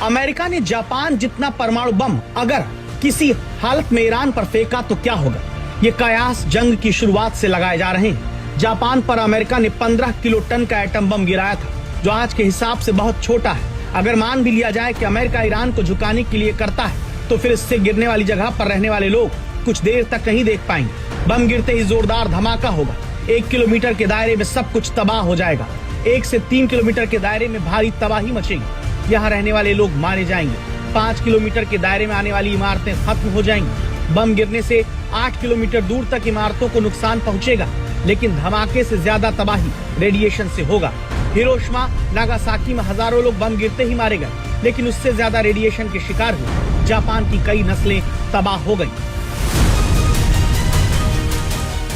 America ने Japan जितना परमाणु बम अगर किसी हालत में ईरान पर फेंका तो क्या होगा, ये कयास जंग की शुरुआत से लगाए जा रहे हैं। जापान पर अमेरिका ने 15 किलो टन का एटम बम गिराया था, जो आज के हिसाब से बहुत छोटा है। अगर मान भी लिया जाए कि अमेरिका ईरान को झुकाने के लिए करता है, तो फिर इससे गिरने वाली जगह पर रहने वाले लोग कुछ देर तक नहीं देख पाएंगे। बम गिरते ही जोरदार धमाका होगा। 1 किलोमीटर के दायरे में सब कुछ तबाह हो जाएगा। 1 से 3 किलोमीटर के दायरे में भारी तबाही मचेगी। यहाँ रहने वाले लोग मारे जाएंगे। 5 किलोमीटर के दायरे में आने वाली इमारतें खत्म हो जाएंगी। बम गिरने से 8 किलोमीटर दूर तक इमारतों को नुकसान पहुंचेगा, लेकिन धमाके से ज्यादा तबाही रेडिएशन से होगा। हिरोशिमा, नागासाकी में हजारों लोग बम गिरते ही मारे गए, लेकिन उससे ज्यादा रेडिएशन के शिकार हुए। जापान की कई नस्लें तबाह हो गई।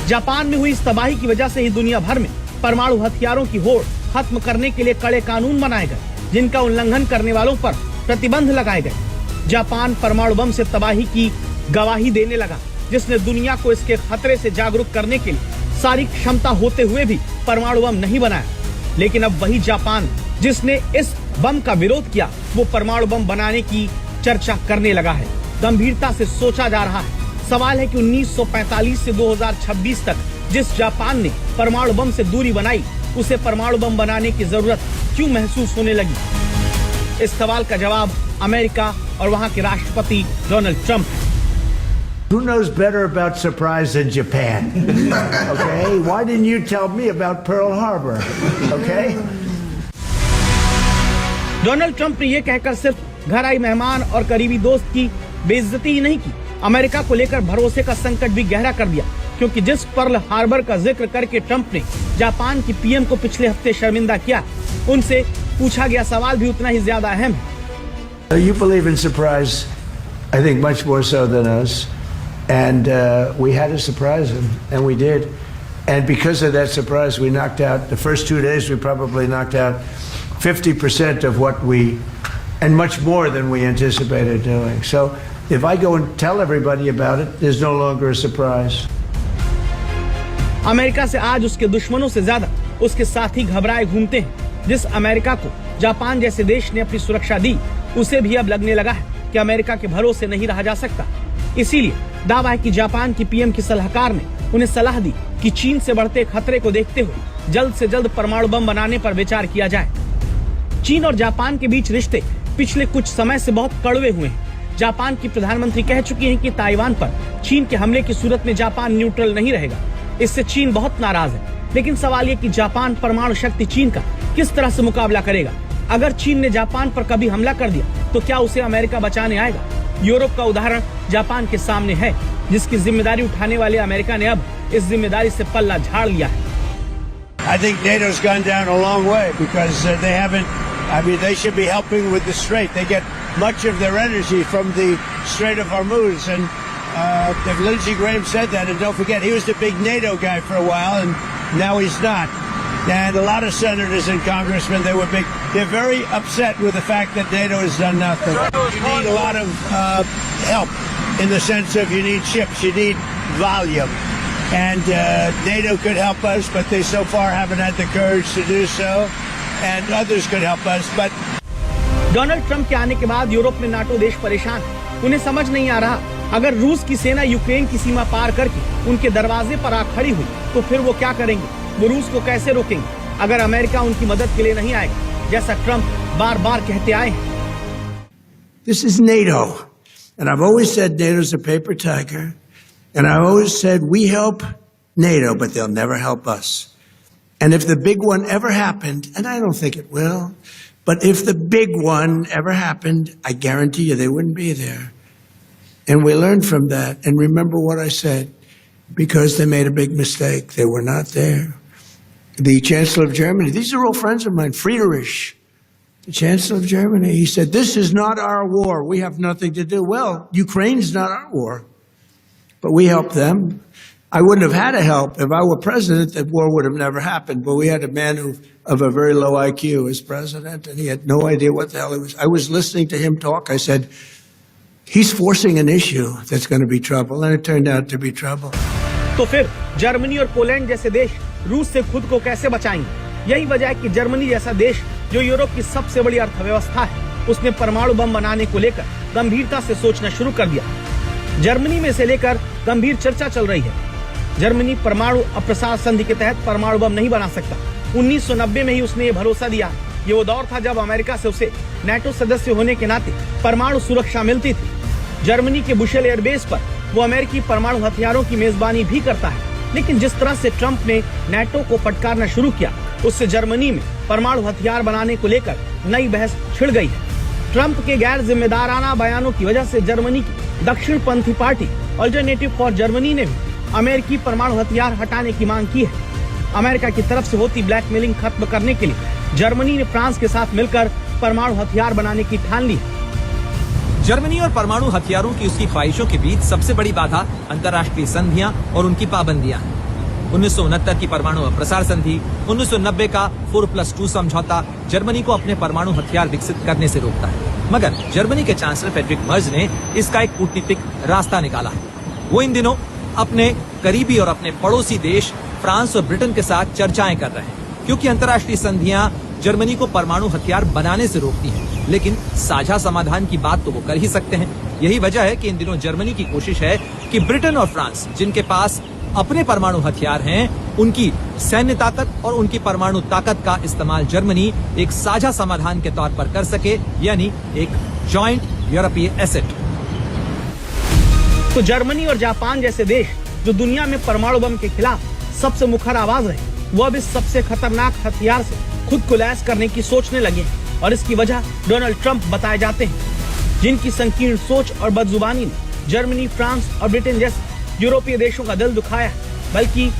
जापान में हुई इस तबाही की वजह से ही दुनिया भर में परमाणु हथियारों की होड़ खत्म करने के लिए कड़े कानून बनाए गए, जिनका उल्लंघन करने वालों पर प्रतिबंध लगाए गए। जापान परमाणु बम से तबाही की गवाही देने लगा, जिसने दुनिया को इसके खतरे से जागरूक करने के लिए सारी क्षमता होते हुए भी परमाणु बम नहीं बनाया। लेकिन अब वही जापान जिसने इस बम का विरोध किया, वो परमाणु बम बनाने की चर्चा करने लगा है। गंभीरता से सोचा जा रहा है। सवाल है कि 1945 से 2026 तक जिस जापान ने परमाणु बम से दूरी बनाई, उसे परमाणु बम बनाने की जरूरत क्यों महसूस होने लगी? इस सवाल का जवाब अमेरिका और वहाँ के राष्ट्रपति डोनाल्ड ट्रंप है। Who knows better about surprise than Japan? Okay, why didn't you tell me about Pearl Harbor? Okay. Donald Trump ने यह कहकर सिर्फ घर आई मेहमान और करीबी दोस्त की बेइज्जती ही नहीं की, अमेरिका को लेकर भरोसे का संकट भी गहरा कर दिया, क्योंकि जिस पर्ल हार्बर का जिक्र करके ट्रंप ने जापान की पीएम को पिछले हफ्ते शर्मिंदा किया, उनसे पूछा गया सवाल भी उतना ही ज्यादा अहम है। You believe in surprise, I think much more so than us, and we had to surprise him, and we did, and because of that surprise, we knocked out the first 2 days. We probably knocked out 50% of what we, and much more than we anticipated doing. So if I go and tell everybody about it, there's no longer a surprise. America से आज उसके दुश्मनों से ज्यादा उसके साथी घबराए घूमते हैं। जिस अमेरिका को जापान जैसे देश ने अपनी सुरक्षा दी, उसे भी अब लगने लगा है कि अमेरिका के भरोसे नहीं रहा जा सकता। इसीलिए दावा है कि जापान की पीएम की सलाहकार ने उन्हें सलाह दी कि चीन से बढ़ते खतरे को देखते हुए जल्द से जल्द परमाणु बम बनाने पर विचार किया जाए। चीन और जापान के बीच रिश्ते पिछले कुछ समय से बहुत कड़वे हुए हैं। जापान की प्रधानमंत्री कह चुकी हैं कि ताइवान पर चीन के हमले की सूरत में जापान न्यूट्रल नहीं रहेगा। इससे चीन बहुत नाराज है, लेकिन सवाल ये कि जापान परमाणु शक्ति चीन का किस तरह से मुकाबला करेगा। अगर चीन ने जापान पर कभी हमला कर दिया, तो क्या उसे अमेरिका बचाने आएगा? यूरोप का उदाहरण जापान के सामने है, जिसकी जिम्मेदारी उठाने वाले अमेरिका ने अब इस जिम्मेदारी से पल्ला झाड़ लिया है। I think NATO's gone down a long way because they haven't. I mean, they should be helping with the Strait. They get much of their energy from the Strait of Hormuz, and Lindsey Graham said that. And don't forget, he was the big NATO guy for a while, and now he's not. And a lot of senators and congressmen, they were big. They're very upset with the fact that NATO has done nothing. You need a lot of help in the sense of you need ships, you need volume. And NATO could help us, but they so far haven't had the courage to do so. And others could help us, but Donald Trump के आने के बाद Europe में NATO देश परेशान है। उन्हें समझ नहीं आ रहा, अगर रूस की सेना यूक्रेन की सीमा पार करके उनके दरवाजे पर आ खड़ी हुई, तो फिर वो क्या करेंगे? वो रूस को कैसे रोकेंगे अगर अमेरिका उनकी मदद के लिए नहीं आएगा, जैसा ट्रंप बार बार कहते आए हैं। This is NATO, and I've always said NATO's a paper tiger, and I've always said we help NATO, but they'll never help us. And if the big one ever happened, and I don't think it will, but if the big one ever happened, I guarantee you they wouldn't be there. And we learned from that, and remember what I said, because they made a big mistake. They were not there. The Chancellor of Germany, these are all friends of mine, Friedrich, the Chancellor of Germany, he said, this is not our war. We have nothing to do. Well, Ukraine's not our war, but we helped them. I wouldn't have had to help. If I were president, that war would have never happened. But we had a man of a very low IQ as president, and he had no idea what the hell he was. I was listening to him talk. I said, he's forcing an issue that's going to be trouble, and it turned out to be trouble. तो फिर Germany और Poland जैसे देश रूस से खुद को कैसे बचाएंगे? यही वजह है कि जर्मनी जैसा देश, जो यूरोप की सबसे बड़ी अर्थव्यवस्था है, उसने परमाणु बम बनाने को लेकर गंभीरता से सोचना शुरू कर दिया। जर्मनी में से लेकर गंभीर चर्चा चल रही है। जर्मनी परमाणु अप्रसार संधि के तहत परमाणु बम नहीं बना सकता। 1990 में ही उसने ये भरोसा दिया। ये वो दौर था जब अमेरिका से उसे नाटो सदस्य होने के नाते परमाणु सुरक्षा मिलती थी। जर्मनी के बुशेल एयरबेस पर वो अमेरिकी परमाणु हथियारों की मेजबानी भी करता है। लेकिन जिस तरह से ट्रंप ने नाटो को फटकारना शुरू किया, उससे जर्मनी में परमाणु हथियार बनाने को लेकर नई बहस छिड़ गई है। ट्रंप के गैर जिम्मेदाराना बयानों की वजह से जर्मनी की दक्षिणपंथी पार्टी अल्टरनेटिव फॉर जर्मनी ने भी अमेरिकी परमाणु हथियार हटाने की मांग की है। अमेरिका की तरफ से होती ब्लैकमेलिंग खत्म करने के लिए जर्मनी ने फ्रांस के साथ मिलकर परमाणु हथियार बनाने की ठान ली है। जर्मनी और परमाणु हथियारों की उसकी ख्वाहिशों के बीच सबसे बड़ी बाधा अंतर्राष्ट्रीय संधियां और उनकी पाबंदियां हैं। 1969 की परमाणु अप्रसार संधि, 1990 का 4+2 समझौता जर्मनी को अपने परमाणु हथियार विकसित करने से रोकता है। मगर जर्मनी के चांसलर फ्रेडरिक मर्ज ने इसका एक कूटनीतिक रास्ता निकाला है। वो इन दिनों अपने करीबी और अपने पड़ोसी देश फ्रांस और ब्रिटेन के साथ चर्चाएं कर रहे हैं, क्योंकि अंतर्राष्ट्रीय संधियां जर्मनी को परमाणु हथियार बनाने से रोकती हैं। लेकिन साझा समाधान की बात तो वो कर ही सकते हैं। यही वजह है कि इन दिनों जर्मनी की कोशिश है कि ब्रिटेन और फ्रांस, जिनके पास अपने परमाणु हथियार हैं, उनकी सैन्य ताकत और उनकी परमाणु ताकत का इस्तेमाल जर्मनी एक साझा समाधान के तौर पर कर सके, यानी एक जॉइंट यूरोपीय एसेट। तो जर्मनी और जापान जैसे देश जो दुनिया में परमाणु बम के खिलाफ सबसे मुखर आवाज रहे, वो अब इस सबसे खतरनाक हथियार से खुद को लैस करने की सोचने लगे हैं। और इसकी वजह डोनाल्ड ट्रंप बताए जाते हैं, जिनकी संकीर्ण सोच और बदजुबानी ने जर्मनी, फ्रांस और ब्रिटेन जैसे यूरोपीय देशों का दिल दुखाया है, बल्कि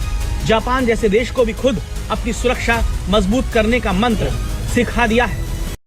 जापान जैसे देश को भी खुद अपनी सुरक्षा मजबूत करने का मंत्र सिखा दिया है।